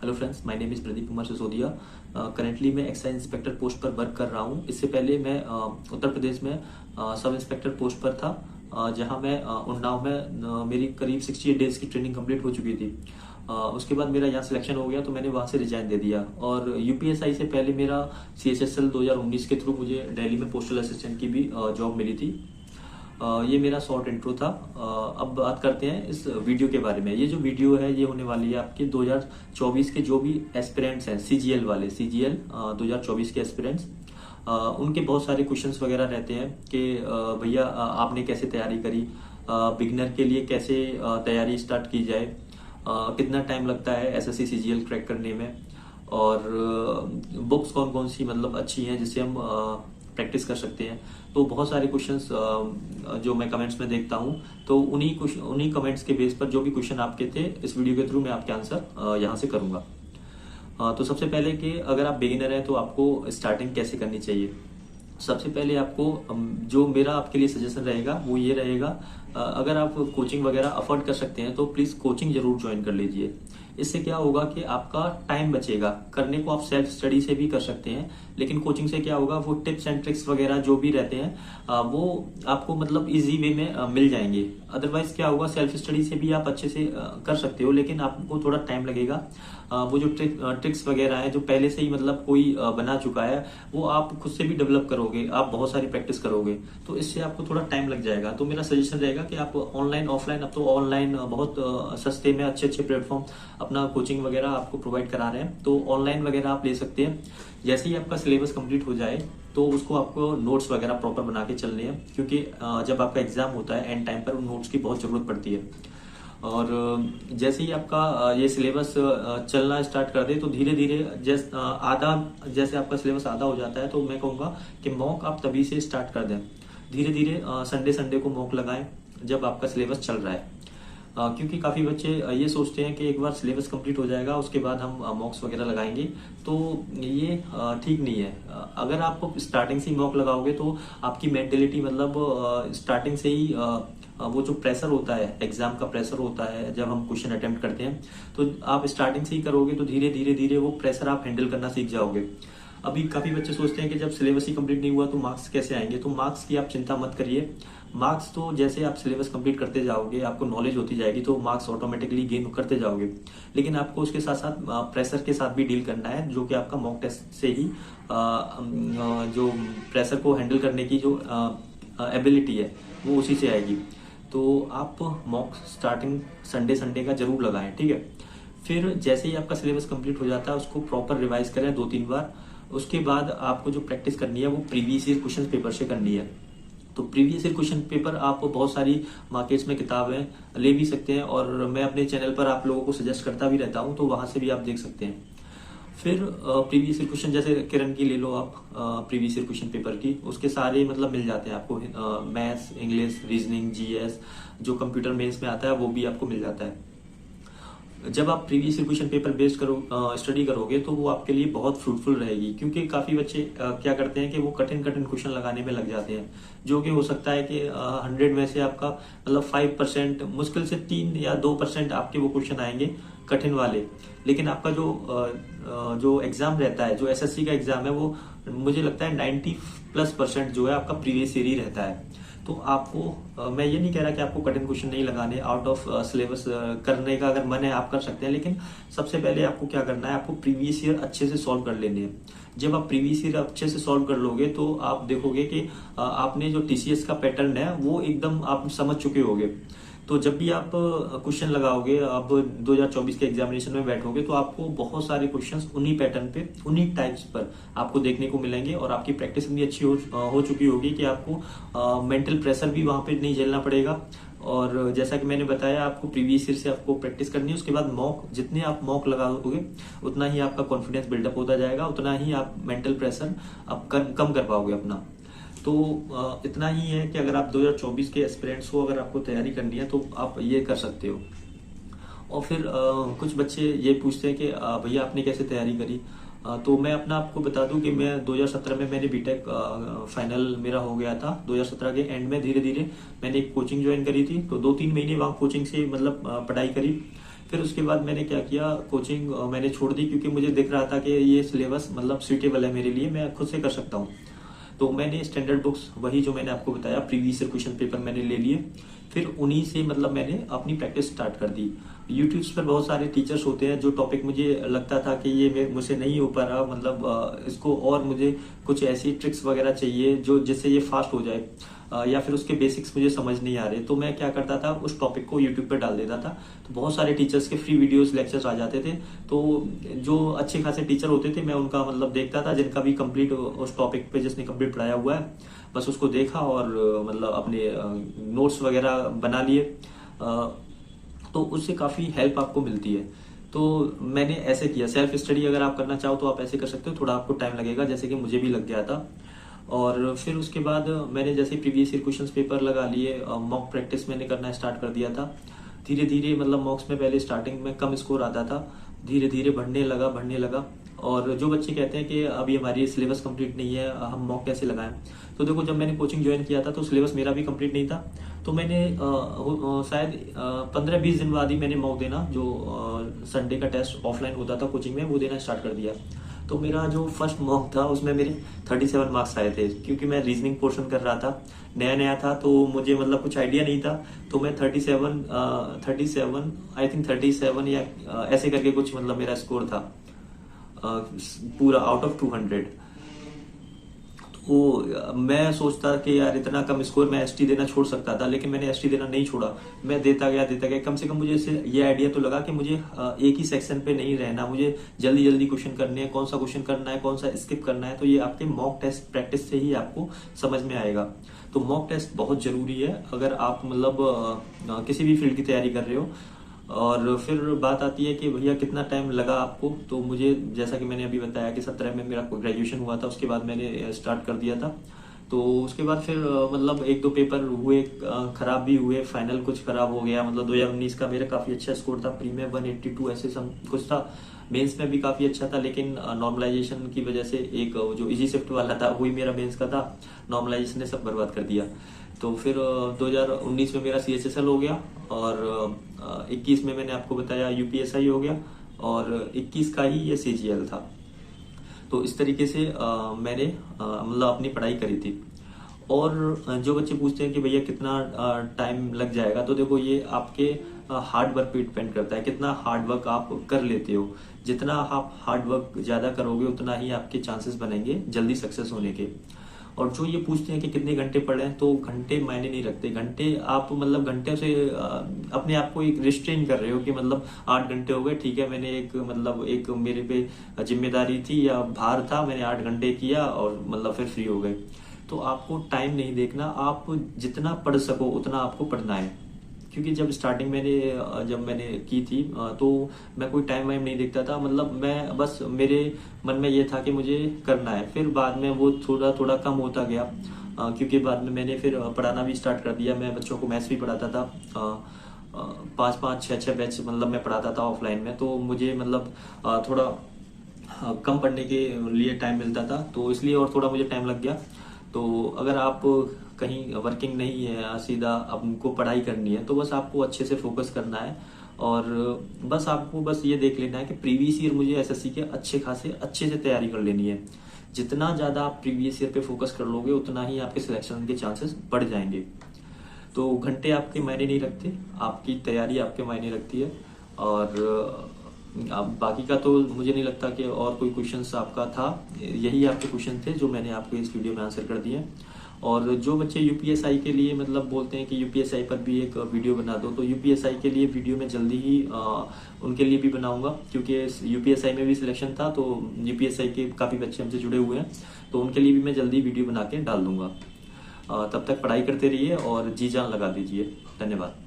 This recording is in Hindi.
Hello friends, my name is Pradeep Kumar Sisodia. Currently मैं एक्साइज इंस्पेक्टर पोस्ट पर वर्क कर रहा हूँ। इससे पहले मैं उत्तर प्रदेश में सब इंस्पेक्टर पोस्ट पर था, जहाँ मैं उन्नाव में मेरी करीब 68 डेज की ट्रेनिंग कंप्लीट हो चुकी थी। उसके बाद मेरा यहाँ सिलेक्शन हो गया तो मैंने वहाँ से रिजाइन दे दिया। और यूपीएसआई से पहले मेरा सीएचएसएल 2019 के थ्रू मुझे दिल्ली में पोस्टल असिस्टेंट की भी जॉब मिली थी। ये मेरा शॉर्ट इंट्रो था। अब बात करते हैं इस वीडियो के बारे में। ये जो वीडियो है ये होने वाली है आपके 2024 के जो भी एस्पिरेंट्स हैं, सीजीएल वाले, सीजीएल 2024 के एस्पिरेंट्स, उनके बहुत सारे क्वेश्चंस वगैरह रहते हैं कि भैया आपने कैसे तैयारी करी, बिगिनर के लिए कैसे तैयारी स्टार्ट की जाए, कितना टाइम लगता है एसएससी सीजीएल क्रैक करने में, और बुक्स कौन कौन सी मतलब अच्छी हैं जिससे हम प्रैक्टिस कर सकते हैं। तो बहुत सारे क्वेश्चंस जो मैं कमेंट्स में देखता हूं, तो उन्हीं कमेंट्स के बेस पर जो भी क्वेश्चन आपके थे इस वीडियो के थ्रू मैं आपके आंसर यहां से करूंगा। तो सबसे पहले कि अगर आप बिगिनर हैं तो आपको स्टार्टिंग कैसे करनी चाहिए। सबसे पहले आपको जो मेरा आपके लिए सजेशन रहेगा वो ये रहेगा, अगर आप कोचिंग वगैरह अफोर्ड कर सकते हैं तो प्लीज कोचिंग जरूर ज्वाइन कर लीजिए। इससे क्या होगा कि आपका टाइम बचेगा। करने को आप सेल्फ स्टडी से भी कर सकते हैं, लेकिन कोचिंग से क्या होगा, वो टिप्स एंड ट्रिक्स वगैरह जो भी रहते हैं वो आपको मतलब इजी वे में मिल जाएंगे। अदरवाइज क्या होगा, सेल्फ स्टडी से भी आप अच्छे से कर सकते हो, लेकिन आपको थोड़ा टाइम लगेगा। वो जो ट्रिक्स वगैरह है जो पहले से ही मतलब कोई बना चुका है वो आप खुद से भी डेवलप करोगे, आप बहुत सारी प्रैक्टिस करोगे, तो इससे आपको थोड़ा टाइम लग जाएगा। तो मेरा सजेशन रहेगा कि आप ऑनलाइन ऑफलाइन, अब तो ऑनलाइन बहुत सस्ते में अच्छे अच्छे प्लेटफॉर्म अपना कोचिंग वगैरह आपको प्रोवाइड करा रहे हैं, तो ऑनलाइन वगैरह आप ले सकते हैं। जैसे ही आपका सिलेबस कंप्लीट हो जाए तो उसको आपको नोट्स वगैरह प्रॉपर बना के चलने हैं, क्योंकि जब आपका एग्जाम होता है एंड टाइम पर उन नोट्स की बहुत जरूरत पड़ती है। और जैसे ही आपका ये सिलेबस चलना स्टार्ट कर दे तो धीरे धीरे जैसे आपका सिलेबस आधा हो जाता है तो मैं कहूँगा कि मॉक आप तभी से स्टार्ट कर दें। धीरे धीरे संडे संडे को मॉक लगाएं जब आपका सिलेबस चल रहा है, क्योंकि काफ़ी बच्चे ये सोचते हैं कि एक बार सिलेबस कंप्लीट हो जाएगा उसके बाद हम मॉक्स वगैरह लगाएंगे, तो ये ठीक नहीं है। अगर आप स्टार्टिंग से ही मॉक लगाओगे तो आपकी मेंटेलिटी मतलब स्टार्टिंग से ही वो जो प्रेशर होता है, एग्जाम का प्रेशर होता है जब हम क्वेश्चन अटेम्प्ट करते हैं, तो आप स्टार्टिंग से ही करोगे तो धीरे धीरे धीरे वो प्रेशर आप हैंडल करना सीख जाओगे। अभी काफी बच्चे सोचते हैं कि जब सिलेबस ही कंप्लीट नहीं हुआ तो मार्क्स कैसे आएंगे। तो मार्क्स की आप चिंता मत करिए। मार्क्स तो जैसे आप सिलेबस कंप्लीट करते जाओगे, आपको नॉलेज होती जाएगी, तो मार्क्स ऑटोमेटिकली गेन करते जाओगे। लेकिन आपको उसके साथ साथ प्रेशर के साथ भी डील करना है, जो कि आपका मॉक टेस्ट से ही जो प्रेशर को हैंडल करने की जो एबिलिटी है वो उसी से आएगी। तो आप मॉक स्टार्टिंग संडे संडे का जरूर लगाएं, ठीक है। फिर जैसे ही आपका सिलेबस कंप्लीट हो जाता है उसको प्रॉपर रिवाइज करें 2-3 बार। उसके बाद आपको जो प्रैक्टिस करनी है वो प्रीवियस ईयर क्वेश्चन पेपर से करनी है। तो प्रीवियस ईयर क्वेश्चन पेपर आप बहुत सारी मार्केट्स में किताबें ले भी सकते हैं, और मैं अपने चैनल पर आप लोगों को सजेस्ट करता भी रहता हूँ, तो वहां से भी आप देख सकते हैं। फिर प्रीवियस ईयर क्वेश्चन जैसे किरण की ले लो आप, प्रीवियस ईयर क्वेश्चन पेपर की, उसके सारे मतलब मिल जाते हैं आपको। मैथ्स, इंग्लिश, रीजनिंग, जीएस, जो कंप्यूटर मेंस में आता है वो भी आपको मिल जाता है। जब आप previous year question paper based study करोगे तो वो आपके लिए बहुत फ्रूटफुल रहेगी, क्योंकि काफी बच्चे क्या करते हैं कि वो कठिन कठिन क्वेश्चन लगाने में लग जाते हैं, जो कि हो सकता है कि 100 में से आपका मतलब 5%, मुश्किल से 3 या 2% आपके वो क्वेश्चन आएंगे कठिन वाले। लेकिन आपका जो एग्जाम रहता है, जो एसएससी का एग्जाम है, वो मुझे लगता है 90+% जो है आपका प्रीवियस ईयर ही रहता है। तो आपको मैं ये नहीं कह रहा कि आपको कठिन क्वेश्चन नहीं लगाने, आउट ऑफ सिलेबस करने का अगर मन है आप कर सकते हैं, लेकिन सबसे पहले आपको क्या करना है, आपको प्रीवियस ईयर अच्छे से सॉल्व कर लेने हैं। जब आप प्रीवियस ईयर अच्छे से सॉल्व कर लोगे तो आप देखोगे कि आपने जो टीसीएस का पैटर्न है वो एकदम आप समझ चुके होगे। तो जब भी आप क्वेश्चन लगाओगे, आप 2024 के एग्जामिनेशन में बैठोगे, तो आपको बहुत सारे क्वेश्चंस उन्हीं पैटर्न पे, उन्हीं टाइप्स पर आपको देखने को मिलेंगे, और आपकी प्रैक्टिस इतनी अच्छी हो चुकी होगी कि आपको मेंटल प्रेशर भी वहां पे नहीं झेलना पड़ेगा। और जैसा कि मैंने बताया, आपको प्रीवियस ईयर से आपको प्रैक्टिस करनी है। उसके बाद मॉक, जितने आप मॉक लगाओगे उतना ही आपका कॉन्फिडेंस बिल्डअप होता जाएगा, उतना ही आप मेंटल प्रेशर आप कम कर पाओगे अपना। तो इतना ही है कि अगर आप 2024 के एस्पिरेंट्स को अगर आपको तैयारी करनी है तो आप ये कर सकते हो। और फिर कुछ बच्चे ये पूछते हैं कि भैया आपने कैसे तैयारी करी। तो मैं अपना आपको बता दूं कि मैं 2017 में मैंने बीटेक फाइनल मेरा हो गया था। 2017 के एंड में धीरे धीरे मैंने एक कोचिंग ज्वाइन करी थी, तो 2-3 महीने वहाँ कोचिंग से मतलब पढ़ाई करी। फिर उसके बाद मैंने क्या किया, कोचिंग मैंने छोड़ दी, क्योंकि मुझे दिख रहा था कि ये सिलेबस मतलब सूटेबल है मेरे लिए, मैं खुद से कर सकता हूँ। तो मैंने स्टैंडर्ड बुक्स, वही जो मैंने आपको बताया, प्रीवियस ईयर क्वेश्चन पेपर मैंने ले लिए। फिर उन्हीं से मतलब मैंने अपनी प्रैक्टिस स्टार्ट कर दी। यूट्यूब्स पर बहुत सारे टीचर्स होते हैं, जो टॉपिक मुझे लगता था कि ये मुझसे नहीं हो पा रहा, मतलब इसको और मुझे कुछ ऐसी ट्रिक्स वगैरह चाहिए जो जिससे ये फास्ट हो जाए, या फिर उसके बेसिक्स मुझे समझ नहीं आ रहे, तो मैं क्या करता था, उस टॉपिक को यूट्यूब पर डाल देता था। तो बहुत सारे टीचर्स के फ्री वीडियोस लेक्चर्स आ जाते थे। तो जो अच्छे खासे टीचर होते थे, मैं उनका मतलब देखता था, जिनका भी कंप्लीट उस टॉपिक पे जिसने कंप्लीट पढ़ाया हुआ है, बस उसको देखा और मतलब अपने नोट्स वगैरह बना लिए। तो उससे काफ़ी हेल्प आपको मिलती है। तो मैंने ऐसे किया। सेल्फ स्टडी अगर आप करना चाहो तो आप ऐसे कर सकते हो, थोड़ा आपको टाइम लगेगा, जैसे कि मुझे भी लग गया था। और फिर उसके बाद मैंने जैसे प्रीवियस ईयर क्वेश्चंस पेपर लगा लिए, मॉक प्रैक्टिस मैंने करना स्टार्ट कर दिया था। धीरे धीरे मतलब मॉक्स में पहले स्टार्टिंग में कम स्कोर आता था, धीरे धीरे बढ़ने लगा। और जो बच्चे कहते हैं कि अभी हमारी सिलेबस कंप्लीट नहीं है, हम मॉक कैसे लगाएं, तो देखो, जब मैंने कोचिंग ज्वाइन किया था तो सिलेबस मेरा भी कंप्लीट नहीं था। तो मैंने शायद 15-20 दिन बाद ही मैंने मॉक देना, जो संडे का टेस्ट ऑफलाइन होता था कोचिंग में, वो देना स्टार्ट कर दिया। तो मेरा जो फर्स्ट मॉक था उसमें मेरे 37 मार्क्स आए थे, क्योंकि मैं रीजनिंग पोर्शन कर रहा था, नया नया था, तो मुझे मतलब कुछ आइडिया नहीं था। तो मैं 37 आई थिंक 37 या ऐसे करके कुछ मतलब मेरा स्कोर था, पूरा आउट ऑफ 200। तो मैं सोचता कि यार इतना कम स्कोर, मैं एसटी देना छोड़ सकता था, लेकिन मैंने एसटी देना नहीं छोड़ा। मैं देता गया। कम से कम मुझे इससे ये आइडिया तो लगा कि मुझे एक ही सेक्शन पे नहीं रहना, मुझे जल्दी जल्दी क्वेश्चन करने हैं, कौन सा क्वेश्चन करना है, कौन सा स्किप करना है। तो ये आपके मॉक टेस्ट प्रैक्टिस से ही आपको समझ में आएगा। तो मॉक टेस्ट बहुत जरूरी है अगर आप मतलब किसी भी फील्ड की तैयारी कर रहे हो। और फिर बात आती है कि भैया कितना टाइम लगा आपको। तो मुझे, जैसा कि मैंने अभी बताया कि 17 में मेरा ग्रेजुएशन हुआ था, उसके बाद मैंने स्टार्ट कर दिया था। तो उसके बाद फिर मतलब 1-2 पेपर हुए, खराब भी हुए, फाइनल कुछ खराब हो गया। मतलब 2019 का मेरा काफी अच्छा स्कोर था, प्री में 182 ऐसे सम कुछ था, मेंस में भी काफी अच्छा था, लेकिन नॉर्मलाइजेशन की वजह से एक जो इजी शिफ्ट वाला था वही मेरा मेंस का था, नॉर्मलाइजेशन ने सब बर्बाद कर दिया। तो फिर 2019 में मेरा CHSL हो गया, और 21 में मैंने आपको बताया UPSI हो गया, और 21 का ही ये CGL था। तो इस तरीके से मैंने मतलब अपनी पढ़ाई करी थी। और जो बच्चे पूछते हैं कि भैया कितना टाइम लग जाएगा, तो देखो, ये आपके हार्ड वर्क पे डिपेंड करता है, कितना हार्ड वर्क आप कर लेते हो। जितना आप हार्ड वर्क ज्यादा करोगे, उतना ही आपके चांसेस बनेंगे जल्दी सक्सेस होने के। और जो ये पूछते हैं कि कितने घंटे पढ़े, तो घंटे मायने नहीं रखते। घंटे आप मतलब घंटे से अपने आप को एक रिस्ट्रेन कर रहे हो कि मतलब 8 घंटे हो गए, ठीक है, मैंने एक मतलब एक मेरे पे जिम्मेदारी थी या भार था, मैंने 8 घंटे किया और मतलब फिर फ्री हो गए। तो आपको टाइम नहीं देखना, आप जितना पढ़ सको उतना आपको पढ़ना है। क्योंकि जब स्टार्टिंग जब मैंने की थी, तो मैं कोई टाइम वाइम नहीं देखता था, मतलब मैं बस, मेरे मन में ये था कि मुझे करना है। फिर बाद में वो थोड़ा थोड़ा कम होता गया, क्योंकि बाद में मैंने फिर पढ़ाना भी स्टार्ट कर दिया। मैं बच्चों को मैथ्स भी पढ़ाता था, 5-5, 6-6 बैच मतलब मैं पढ़ाता था ऑफलाइन में। तो मुझे मतलब थोड़ा कम पढ़ने के लिए टाइम मिलता था, तो इसलिए और थोड़ा मुझे टाइम लग गया। तो अगर आप कहीं वर्किंग नहीं है, सीधा आपको पढ़ाई करनी है, तो बस आपको अच्छे से फोकस करना है। और बस आपको बस ये देख लेना है कि प्रीवियस ईयर मुझे एसएससी के अच्छे से तैयारी कर लेनी है। जितना ज्यादा आप प्रीवियस ईयर पे फोकस कर लोगे, उतना ही आपके सिलेक्शन के चांसेस बढ़ जाएंगे। तो घंटे आपके मायने नहीं रखते, आपकी तैयारी आपके मायने रखती है। और अब बाकी का तो मुझे नहीं लगता कि और कोई क्वेश्चंस आपका था। यही आपके क्वेश्चन थे जो मैंने आपको इस वीडियो में आंसर कर दिए। और जो बच्चे यूपीएसआई के लिए मतलब बोलते हैं कि यूपीएसआई पर भी एक वीडियो बना दो, तो यूपीएसआई के लिए वीडियो मैं जल्दी ही उनके लिए भी बनाऊंगा, क्योंकि यूपीएसआई में भी सिलेक्शन था, तो यूपीएसआई के काफ़ी बच्चे हमसे जुड़े हुए हैं, तो उनके लिए भी मैं जल्दी वीडियो बना के डाल दूंगा। तब तक पढ़ाई करते रहिए और जी जान लगा दीजिए। धन्यवाद।